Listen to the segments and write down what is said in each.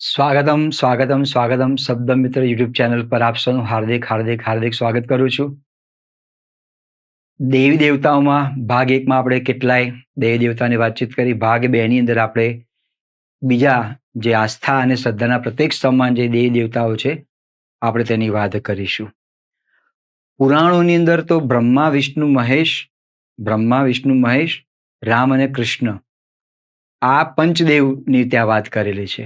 સ્વાગતમ સ્વાગતમ સ્વાગતમ શબ્દ મિત્ર YouTube channel પર આપ સૌનું હાર્દિક હાર્દિક હાર્દિક સ્વાગત કરું છું. દેવી દેવતાઓમાં ભાગ એકમાં આપણે કેટલાય દેવી દેવતાની વાતચીત કરી. ભાગ બેની અંદર આપણે બીજા જે આસ્થા અને શ્રદ્ધાના પ્રત્યેક સમાન જે દેવી દેવતાઓ છે આપણે તેની વાત કરીશું. પુરાણોની અંદર તો બ્રહ્મા વિષ્ણુ મહેશ, રામ અને કૃષ્ણ આ પંચદેવની ત્યાં વાત કરેલી છે.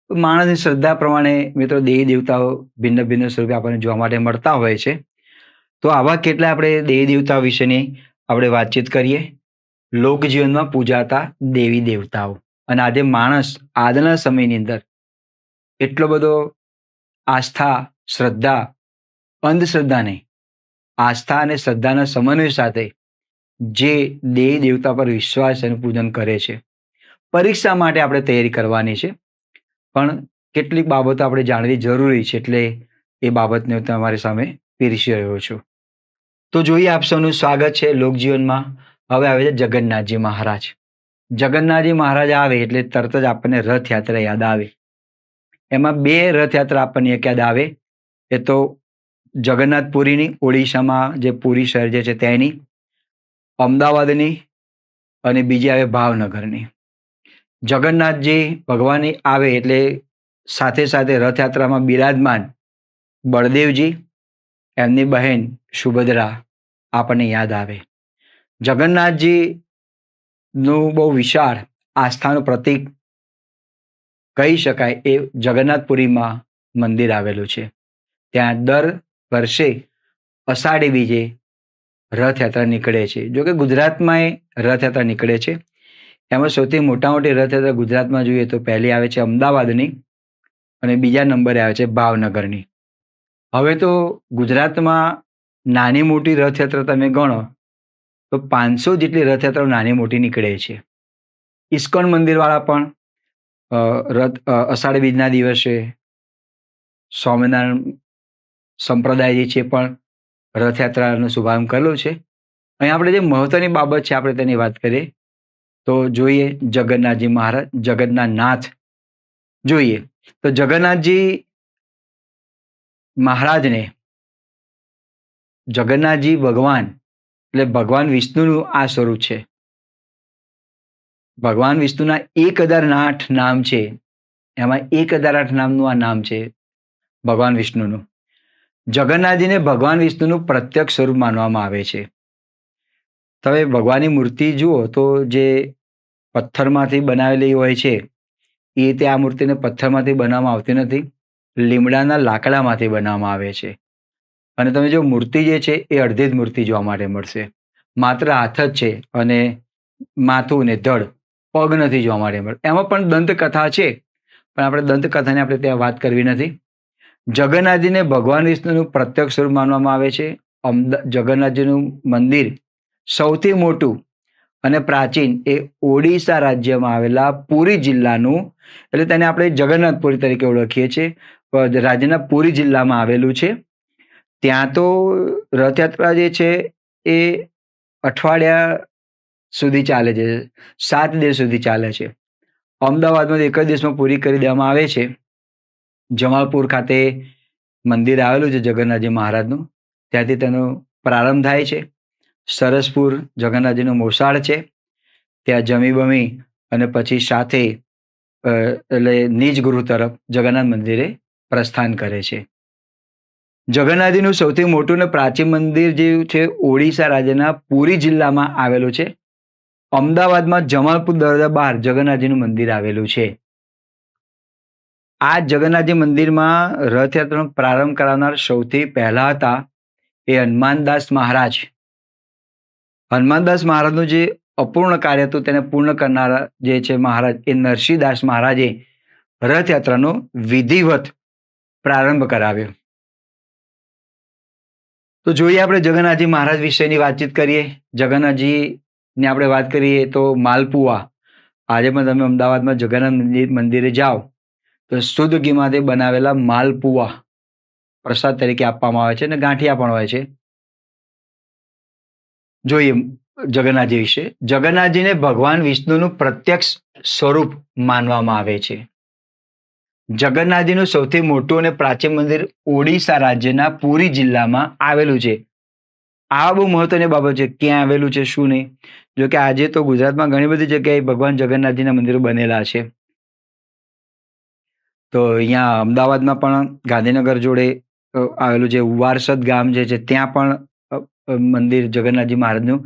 માણસની શ્રદ્ધા પ્રમાણે મિત્રો દેવી દેવતાઓ ભિન્ન ભિન્ન સ્વરૂપે આપણને જોવા માટે મળતા હોય છે. તો આવા કેટલા આપણે દેવી દેવતાઓ વિશેની આપણે વાતચીત કરીએ. લોકજીવનમાં પૂજાતા દેવી દેવતાઓ અને આજે માણસ આજના સમયની અંદર એટલો બધો આસ્થા શ્રદ્ધા અંધશ્રદ્ધા નહીં, આસ્થા અને શ્રદ્ધાના સમન્વય સાથે જે દેવી દેવતા પર વિશ્વાસ અને પૂજન કરે છે. પરીક્ષા માટે આપણે તૈયારી કરવાની છે, પણ કેટલીક બાબતો આપણે જાણવી જરૂરી છે, એટલે એ બાબતને હું તમારી સામે પીરસી રહ્યો છું. તો જોઈએ, આપ સૌનું સ્વાગત છે લોકજીવનમાં. હવે આવે છે જગન્નાથજી મહારાજ. જગન્નાથજી મહારાજ આવે એટલે તરત જ આપણને રથયાત્રા યાદ આવે. એમાં બે રથયાત્રા આપણને એક યાદ આવે, એ તો જગન્નાથપુરીની, ઓડિશામાં જે પુરી શહેર જે છે તેની, અમદાવાદની, અને બીજી આવે ભાવનગરની. જગન્નાથજી ભગવાન આવે એટલે સાથે સાથે રથયાત્રામાં બિરાજમાન બળદેવજી, એમની બહેન સુભદ્રા આપણને યાદ આવે. જગન્નાથજીનું બહુ વિશાળ આસ્થાનું પ્રતીક કહી શકાય એ જગન્નાથપુરીમાં મંદિર આવેલું છે. ત્યાં દર વર્ષે અષાઢી બીજે રથયાત્રા નીકળે છે. જોકે ગુજરાતમાં એ રથયાત્રા નીકળે છે. એમાં સૌથી મોટી રથયાત્રા ગુજરાતમાં જોઈએ તો પહેલી આવે છે અમદાવાદની અને બીજા નંબરે આવે છે ભાવનગરની. હવે તો ગુજરાતમાં નાની મોટી રથયાત્રા તમે ગણો તો 500 જેટલી રથયાત્રાઓ નાની મોટી નીકળે છે. ઇસ્કોન મંદિરવાળા પણ અષાઢ બીજના દિવસે સ્વામિનારાયણ સંપ્રદાય જે છે પણ રથયાત્રાનો શુભારંભ કરેલો છે. અહીં આપણે જે મહત્વની બાબત છે આપણે તેની વાત કરીએ તો જોઈએ જગન્નાથજી મહારાજ, જગન્નાથનાથ જોઈએ તો જગન્નાથજી મહારાજને જગન્નાથજી ભગવાન એટલે ભગવાન વિષ્ણુનું આ સ્વરૂપ છે. ભગવાન વિષ્ણુના 1008 નામ છે, એમાં 1008 નામનું આ નામ છે ભગવાન વિષ્ણુનું. જગન્નાથજીને ભગવાન વિષ્ણુનું પ્રત્યક્ષ સ્વરૂપ માનવામાં આવે છે. તમે ભગવાનની મૂર્તિ જુઓ તો જે પથ્થરમાંથી બનાવેલી હોય છે એ રીતે આ મૂર્તિને પથ્થરમાંથી બનાવવામાં આવતી નથી, લીમડાના લાકડામાંથી બનાવવામાં આવે છે. અને તમે જો મૂર્તિ જે છે એ અડધી જ મૂર્તિ જોવા માટે મળશે. માત્ર હાથ જ છે અને માથું ને ધડ, પગ નથી જોવા માટે મળે. એમાં પણ દંતકથા છે, પણ આપણે દંતકથાની આપણે ત્યાં વાત કરવી નથી. જગન્નાથજીને ભગવાન વિષ્ણુનું પ્રત્યક્ષ સ્વરૂપ માનવામાં આવે છે. જગન્નાથજીનું મંદિર સૌથી મોટું અને પ્રાચીન એ ઓડિશા રાજ્યમાં આવેલા પુરી જિલ્લાનું, એટલે તેને આપણે જગન્નાથપુરી તરીકે ઓળખીએ છીએ, રાજ્યના પુરી જિલ્લામાં આવેલું છે. ત્યાં તો રથયાત્રા જે છે એ અઠવાડિયા સુધી ચાલે છે, 7 દિવસ સુધી ચાલે છે. અમદાવાદમાં એક જ દિવસમાં પૂરી કરી દેવામાં આવે છે. જમાલપુર ખાતે મંદિર આવેલું છે જગન્નાથજી મહારાજનું, ત્યાંથી તેનો પ્રારંભ થાય છે. સરસપુર જગન્નાથજીનું મોસાળ છે, ત્યાં જમી બમી અને પછી સાથે એટલે નિજ ગૃહ તરફ જગન્નાથ મંદિરે પ્રસ્થાન કરે છે. જગન્નાથજીનું સૌથી મોટું અને પ્રાચીન મંદિર જે છે ઓડિશા રાજ્યના પુરી જિલ્લામાં આવેલું છે. અમદાવાદમાં જમાલપુર દરવાજા બહાર જગન્નાથજીનું મંદિર આવેલું છે. આ જગન્નાથજી મંદિરમાં રથયાત્રાનો પ્રારંભ કરાવનાર સૌથી પહેલા હતા એ હનુમાનદાસ મહારાજ. હનુમાનદાસ મહારાજનું જે અપૂર્ણ કાર્ય હતું તેને પૂર્ણ કરનારા જે છે મહારાજ એ નરસિંહદાસ મહારાજે રથયાત્રાનો વિધિવત પ્રારંભ કરાવ્યો. તો જોઈએ આપણે જગન્નાથજી મહારાજ વિશેની વાતચીત કરીએ. જગન્નાથજીની આપણે વાત કરીએ તો માલપુઆ, આજે પણ તમે અમદાવાદમાં જગન્નાથ મંદિરે જાઓ તો શુદ્ધ ઘીમાંથી બનાવેલા માલપુઆ પ્રસાદ તરીકે આપવામાં આવે છે અને ગાંઠિયા પણ હોય છે. જોઈએ જગન્નાથજી વિશે. જગન્નાથજીને ભગવાન વિષ્ણુનું પ્રત્યક્ષ સ્વરૂપ માનવામાં આવે છે. જગન્નાથજીનું સૌથી મોટું અને પ્રાચીન મંદિર ઓડિશા રાજ્યના પુરી જિલ્લામાં આવેલું છે. આ બહુ મહત્વની બાબત છે, ક્યાં આવેલું છે શું નહીં. જો કે આજે તો ગુજરાતમાં ઘણી બધી જગ્યાએ ભગવાન જગન્નાથજીના મંદિરો બનેલા છે. તો અહીંયા અમદાવાદમાં પણ ગાંધીનગર જોડે આવેલું જે વારસદ ગામ જે છે ત્યાં પણ મંદિર જગન્નાથજી મહારાજનું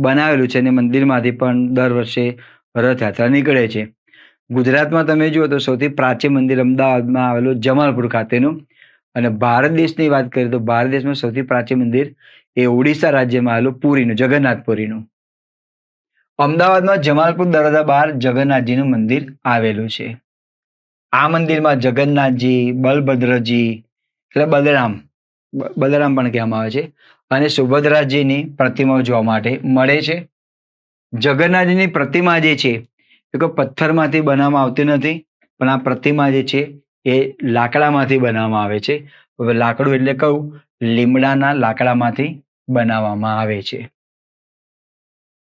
બનાવેલું છે અને મંદિરમાંથી પણ દર વર્ષે રથયાત્રા નીકળે છે. ગુજરાતમાં તમે જુઓ તો સૌથી પ્રાચીન મંદિર અમદાવાદમાં આવેલું જમાલપુર ખાતેનું, અને ભારત દેશની વાત કરીએ તો ભારત દેશમાં સૌથી પ્રાચીન મંદિર એ ઓડિશા રાજ્યમાં આવેલું પુરીનું, જગન્નાથપુરીનું. અમદાવાદમાં જમાલપુર દરવાજા બહાર જગન્નાથજીનું મંદિર આવેલું છે. આ મંદિરમાં જગન્નાથજી, બલભદ્રજી એટલે બલરામ પણ કહેવામાં આવે છે, અને સુભદ્રાજીની પ્રતિમાઓ જોવા માટે મળે છે. જગન્નાથજીની પ્રતિમા જે છે એ કોઈ પથ્થરમાંથી બનાવવામાં આવતી નથી, પણ આ પ્રતિમા જે છે એ લાકડામાંથી બનાવવામાં આવે છે. હવે લાકડું એટલે કહું, લીમડાના લાકડામાંથી બનાવવામાં આવે છે.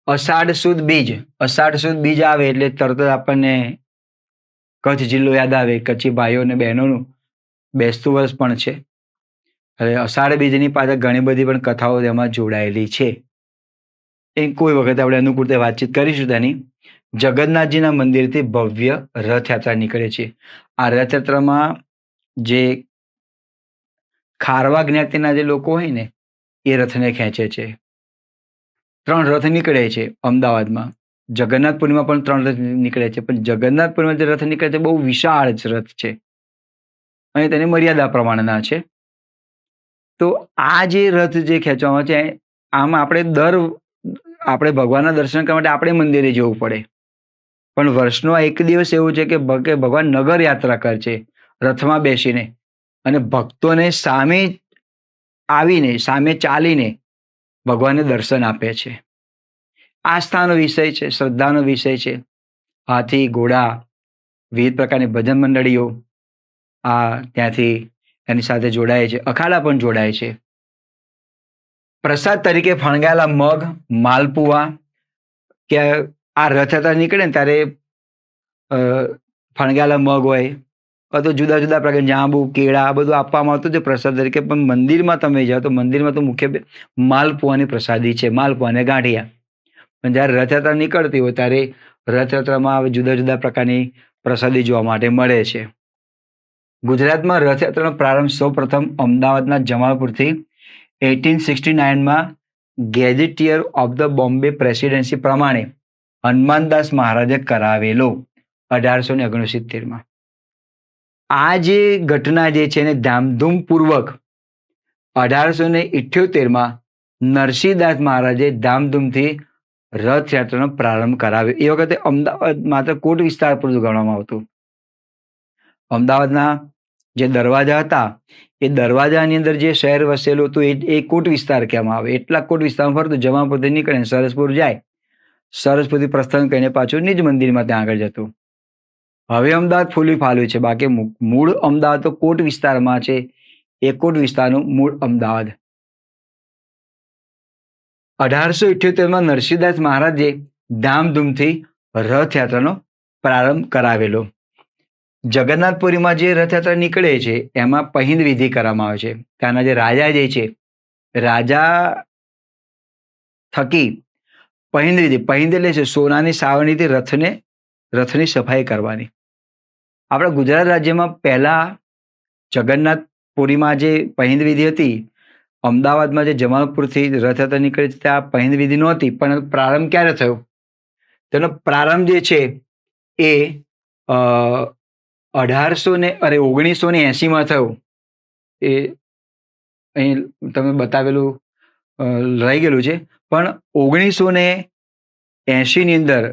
અષાઢ સુદ બીજ આવે એટલે તરત જ આપણને કચ્છ જિલ્લો યાદ આવે. કચ્છી ભાઈઓ અને બહેનોનું બેસતું વર્ષ પણ છે. હવે અષાઢ બીજની પાછળ ઘણી બધી પણ કથાઓ તેમાં જોડાયેલી છે. એ કોઈ વખત આપણે અનુકૂળતા વાતચીત કરીશું તેની. જગન્નાથજીના મંદિરથી ભવ્ય રથયાત્રા નીકળે છે. આ રથયાત્રામાં જે ખારવા જ્ઞાતિના જે લોકો હોય ને એ રથને ખેંચે છે. 3 રથ નીકળે છે અમદાવાદમાં. જગન્નાથપુરીમાં પણ 3 રથ નીકળે છે, પણ જગન્નાથપુરીમાં જે રથ નીકળે છે બહુ વિશાળ રથ છે અને તેની મર્યાદા પ્રમાણેના છે. તો આ જે રથ જે ખેંચવામાં છે આમાં આપણે ભગવાનના દર્શન કરવા માટે આપણે મંદિરે જવું પડે, પણ વર્ષનો એક દિવસ એવું છે કે ભગવાન નગર યાત્રા કરે છે રથમાં બેસીને, અને ભક્તોને સામે ચાલીને ભગવાનને દર્શન આપે છે. આસ્થાનો વિષય છે, શ્રદ્ધાનો વિષય છે. હાથી, ઘોડા, વિવિધ પ્રકારની ભજન મંડળીઓ ત્યાંથી એની સાથે જોડાય છે. અખાડા પણ જોડાય છે. પ્રસાદ તરીકે ફણગાયેલા મગ, માલપુઆ, કે આ રથયાત્રા નીકળે ને ત્યારે ફણગાયેલા મગ હોય તો જુદા જુદા પ્રકાર, જાંબુ, કેળા, આ બધું આપવામાં આવતું છે પ્રસાદ તરીકે. પણ મંદિરમાં તમે જાઓ તો મંદિરમાં તો મુખ્ય માલપુઆની પ્રસાદી છે, માલપુઆ અને ગાંઠિયા. પણ જ્યારે રથયાત્રા નીકળતી હોય ત્યારે રથયાત્રામાં જુદા જુદા પ્રકારની પ્રસાદી જોવા માટે મળે છે. ગુજરાતમાં રથયાત્રાનો પ્રારંભ સૌપ્રથમ અમદાવાદના જમાલપુરથી 1869માં ગેઝેટિયર ઓફ ધ બોમ્બે પ્રેસિડેન્સી પ્રમાણે હનુમાનદાસ મહારાજે કરાવેલો 1869માં. આ જે ઘટના જે છે એને ધામધૂમપૂર્વક 1878માં નરસિંહદાસ મહારાજે ધામધૂમથી રથયાત્રાનો પ્રારંભ કરાવ્યો. એ વખતે અમદાવાદ માત્ર કોટ વિસ્તાર પૂરતું ગણવામાં આવતું. અમદાવાદના જે દરવાજા હતા એ દરવાજાની અંદર જે શહેર વસેલું હતું એ કોટ વિસ્તાર કહેવામાં આવે. એટલા કોટ વિસ્તારમાં ફરતું જમાલપુરથી નીકળે સરસપુર જાય, સરસપુરથી પ્રસ્થાન કરીને પાછું નિજ મંદિરમાં ત્યાં આગળ જતું. હવે અમદાવાદ ફૂલી ફાલ્યું છે, બાકી મૂળ અમદાવાદ તો કોટ વિસ્તારમાં છે. એ કોટ વિસ્તારનું મૂળ અમદાવાદ. 1878માં નરસિંહદાસ મહારાજે ધામધૂમથી રથયાત્રાનો પ્રારંભ કરાવેલો. જગન્નાથપુરીમાં જે રથયાત્રા નીકળે છે એમાં પહિંદ વિધિ કરવામાં આવે છે. ત્યાંના જે રાજા જે છે, રાજા થકી પહિંદ એટલે છે સોનાની સાવરણીથી રથની સફાઈ કરવાની. આપણા ગુજરાત રાજ્યમાં પહેલા જગન્નાથપુરીમાં જે પહિંદ વિધિ હતી, અમદાવાદમાં જે જમાલપુરથી રથયાત્રા નીકળી છે ત્યાં પહિંદ વિધિ નહોતી. પણ પ્રારંભ ક્યારે થયો? તેનો પ્રારંભ જે છે એ 1980માં થયો. એ અહીં તમે બતાવેલું રહી ગયેલું છે, પણ 1980ની અંદર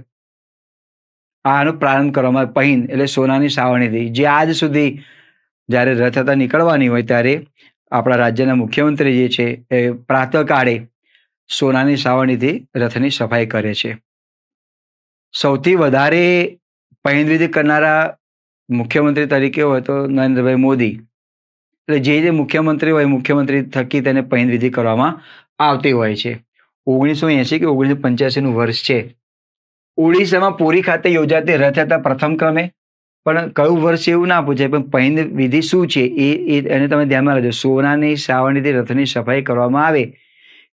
આનો પ્રારંભ કરવામાં પહિંદ એટલે સોનાની સાવરણીથી, જે આજ સુધી જ્યારે રથયાત્રા નીકળવાની હોય ત્યારે આપણા રાજ્યના મુખ્યમંત્રી જે છે એ પ્રાતઃકાળે સોનાની સાવરણીથી રથની સફાઈ કરે છે. સૌથી વધારે પહિંદ વિધિ કરનારા મુખ્યમંત્રી તરીકે હોય તો નરેન્દ્રભાઈ મોદી. એટલે જે મુખ્યમંત્રી હોય મુખ્યમંત્રી થકી તેને પહિંદ વિધિ કરવામાં આવતી હોય છે. 1980 કે 1985નું વર્ષ છે. ઓડિશામાં પુરી ખાતે યોજાતી રથયાત્રા પ્રથમ ક્રમે પણ કયું વર્ષ એવું ના પૂછાય, પણ પૈન વિધિ શું છે એને તમે ધ્યાનમાં રાખજો. સોનાની સાવરણીથી રથની સફાઈ કરવામાં આવે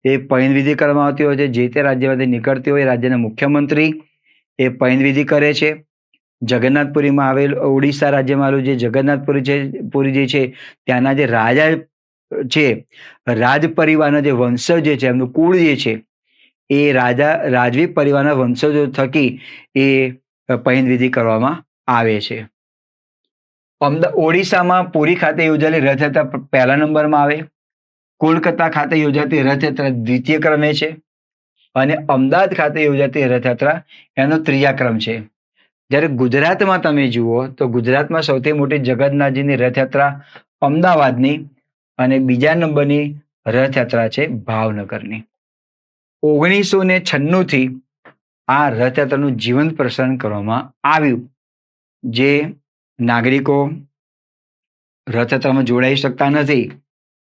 એ પૈન વિધિ કરવામાં આવતી હોય છે. જે તે રાજ્યમાંથી નીકળતી હોય રાજ્યના મુખ્યમંત્રી એ પૈન વિધિ કરે છે. જગન્નાથપુરીમાં આવેલ ઓડિશા રાજ્યમાં આવેલું જે જગન્નાથપુરી છે, પુરી જે છે ત્યાંના જે રાજા છે, રાજ પરિવારના જે વંશજ જે છે, એમનું કુળ જે છે એ રાજવી પરિવારના વંશજો થકી એ પૈન વિધિ કરવામાં આવે છે. ઓડિશામાં પુરી ખાતે યોજાયેલી રથયાત્રા પહેલા નંબરમાં આવે. કોલકાતા ખાતે યોજાતી રથયાત્રા દ્વિતીય ક્રમે છે અને અમદાવાદ ખાતે યોજાતી રથયાત્રા એનો ત્રીજા ક્રમ છે. જ્યારે ગુજરાતમાં તમે જુઓ તો ગુજરાતમાં સૌથી મોટી જગન્નાથજીની રથયાત્રા અમદાવાદની અને બીજા નંબરની રથયાત્રા છે ભાવનગરની. 1996થી આ રથયાત્રાનું જીવંત પ્રસારણ કરવામાં આવ્યું. જે નાગરિકો રથયાત્રામાં જોડાઈ શકતા નથી,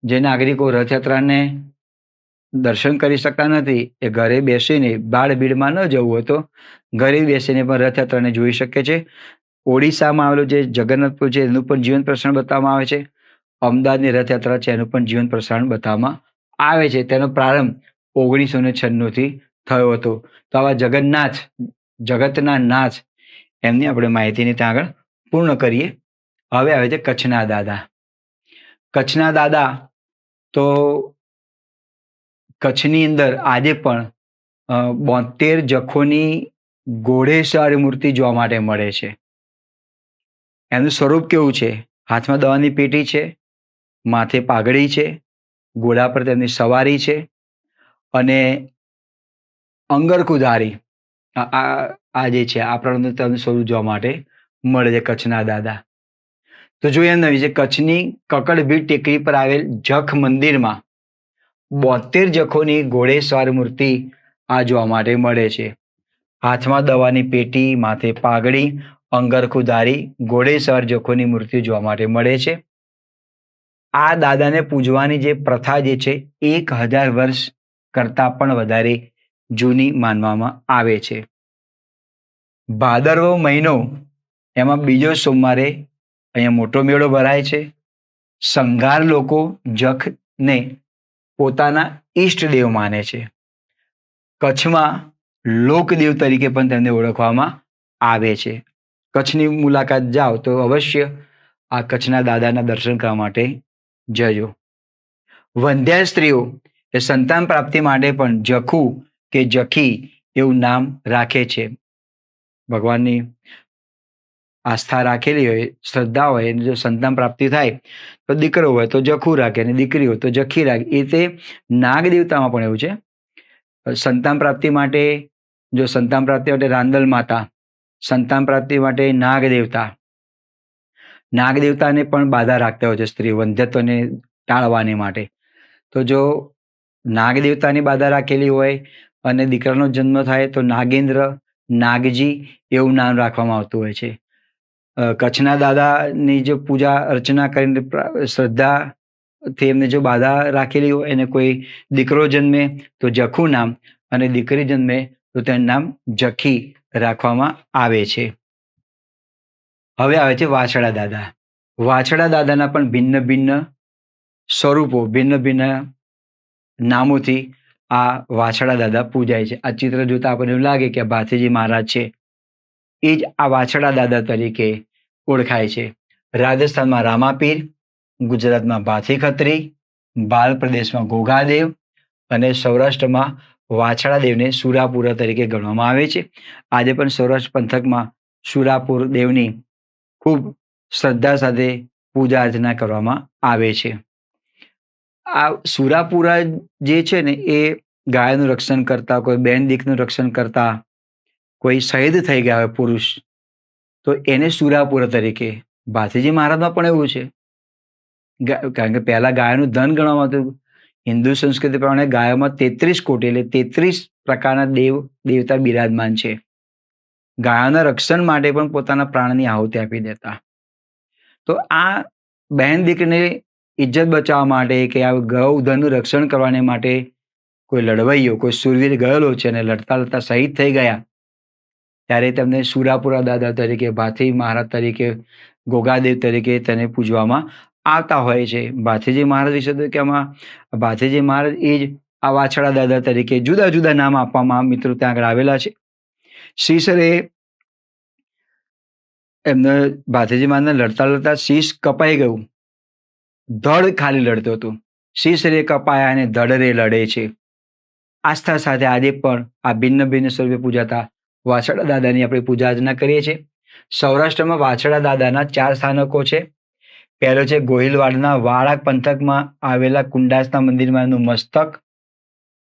જે નાગરિકો રથયાત્રાને દર્શન કરી શકતા નથી, એ ઘરે બેસીને બાળભીડમાં ન જવું હોય તો ઘરે બેસીને પણ રથયાત્રાને જોઈ શકે છે. ઓડિશામાં આવેલું જે જગન્નાથપુર છે એનું પણ જીવન પ્રસારણ બતાવવામાં આવે છે. અમદાવાદની રથયાત્રા છે એનું પણ જીવન પ્રસારણ બતાવવામાં આવે છે. તેનો પ્રારંભ 1996થી થયો હતો. તો આવા જગન્નાથ, જગતના નાથ, એમની આપણે માહિતીની ત્યાં આગળ પૂર્ણ કરીએ. હવે આવે છે કચ્છના દાદા. કચ્છના દાદા તો કચ્છની અંદર આજે પણ 72 જખોની ઘોડેસવારી મૂર્તિ જોવા માટે મળે છે. એનું સ્વરૂપ કેવું છે? હાથમાં દવાની પેટી છે, માથે પાઘડી છે, ઘોડા પર તેમની સવારી છે અને અંગરખુધારી આ જે છે આ પ્રકારનું તમને સ્વરૂપ જોવા માટે મળે છે કચ્છના દાદા. તો જોઈએ એમ નવી છે કચ્છની કકડભીડ ટેકરી પર આવેલ જખ મંદિરમાં 72 જખોની ઘોડેસવાર મૂર્તિ આ જોવા માટે મળે છે. હાથમાં દવાની પેટી, માથે પાઘડી, અંગરખુધારી ઘોડેસવાર જખોની મૂર્તિ જોવા માટે મળે છે. આ દાદાને પૂજવાની જે પ્રથા જે છે 1000 વર્ષ કરતાં પણ વધારે જૂની માનવામાં આવે છે. ભાદરવો મહિનો એમાં બીજો સોમવારે અહીંયા મોટો મેળો ભરાય છે. સંઘાર લોકો જખને પોતાના ઈષ્ટદેવ માને છે. કચ્છમાં લોકદેવ તરીકે પણ તેમને ઓળખવામાં આવે છે. કચ્છની મુલાકાત જાઓ તો અવશ્ય આ કચ્છના દાદાના દર્શન કરવા માટે જજો. વંધ્યા સ્ત્રીઓ એ સંતાન પ્રાપ્તિ માટે પણ જખુ કે જખી એવું નામ રાખે છે. ભગવાનની આસ્થા રાખેલી હોય, શ્રદ્ધા હોય, જો સંતાન પ્રાપ્તિ થાય તો દીકરો હોય તો જખુ રાખે અને દીકરી હોય તો જખી રાખે. એ તે નાગ દેવતામાં પણ એવું છે. સંતાન પ્રાપ્તિ માટે જો સંતાન પ્રાપ્તિ માટે રાંદલ માતા, સંતાન પ્રાપ્તિ માટે નાગ દેવતા, નાગ દેવતાને પણ બાધા રાખતા હોય છે સ્ત્રી વંધ્યત્વને ટાળવાને માટે. તો જો નાગ દેવતાની બાધા રાખેલી હોય અને દીકરાનો જન્મ થાય તો નાગેન્દ્ર, નાગજી એવું નામ રાખવામાં આવતું હોય છે. કચ્છના દાદાની જો પૂજા અર્ચના કરીને શ્રદ્ધાથી એમને જો બાધા રાખેલી હોય એને કોઈ દીકરો જન્મે તો જખુ નામ અને દીકરી જન્મે તો તેનું નામ જખી રાખવામાં આવે છે. હવે આવે છે વાછડા દાદા. વાછડા દાદાના પણ ભિન્ન ભિન્ન સ્વરૂપો, ભિન્ન ભિન્ન નામોથી આ વાછડા દાદા પૂજાય છે. આ ચિત્ર જોતા આપણને એવું લાગે કે આ ભાથીજી મહારાજ છે, એ જ આ વાછડા દાદા તરીકે ઓળખાય છે. રાજસ્થાનમાં રામાપીર, ગુજરાતમાં ભાથી ખત્રી, ભાલ પ્રદેશમાં ઘોઘાદેવ અને સૌરાષ્ટ્રમાં વાછડા દેવને સુરાપુરા તરીકે ગણવામાં આવે છે. આજે પણ સૌરાષ્ટ્ર પંથકમાં સુરાપુર દેવની ખૂબ શ્રદ્ધા સાથે પૂજા અર્ચના કરવામાં આવે છે. આ સુરાપુરા જે છે ને એ ગાયનું રક્ષણ કરતા, કોઈ બેન દીકનું રક્ષણ કરતા, કોઈ શહીદ થઈ ગયા હોય પુરુષ તો એને સુરાપુરા તરીકે. ભાથીજી મહારાજમાં પણ એવું છે, કારણ કે પહેલા ગાયનું ધન ગણવામાં આવતું. હિન્દુ સંસ્કૃતિ પ્રમાણે ગાયોમાં 33 કોટી એટલે 33 પ્રકારના દેવતા બિરાજમાન છે. ગાયોના રક્ષણ માટે પણ પોતાના પ્રાણની આહુતિ આપી દેતા. તો આ બહેન દીકરીને ઇજ્જત બચાવવા માટે કે આ ગૌ ધનનું રક્ષણ કરવાને માટે કોઈ લડવૈયો, કોઈ સુરવીર ગયેલો છે અને લડતા લડતા શહીદ થઈ ગયા ત્યારે તેમને સુરાપુરા દાદા તરીકે, ભાથી મહારાજ તરીકે, ગોગાદેવ તરીકે તેને પૂજવામાં આવતા હોય છે. ભાથીજી મહારાજ વિશે તો કે આમાં ભાથીજી મહારાજ એ જ આ વાછડા દાદા તરીકે જુદા જુદા નામ આપવામાં મિત્રો ત્યાં આગળ આવેલા છે. શીશરે એમને ભાથીજી મહારાજને લડતા લડતા શીશ કપાઈ ગયું, ધડ ખાલી લડતો હતો. શીશ રે કપાયા અને ધડ રે લડે છે. આસ્થા સાથે આજે પણ આ ભિન્ન ભિન્ન સ્વરૂપે પૂજાતા વાછડા દાદાની આપણે પૂજા અર્ચના કરીએ છીએ. સૌરાષ્ટ્રમાં વાછડા દાદાના 4 સ્થાનકો છે. પહેલો છે ગોહિલવાડના વાળા પંથકમાં આવેલા કુંડાસના મંદિરમાં એનું મસ્તક,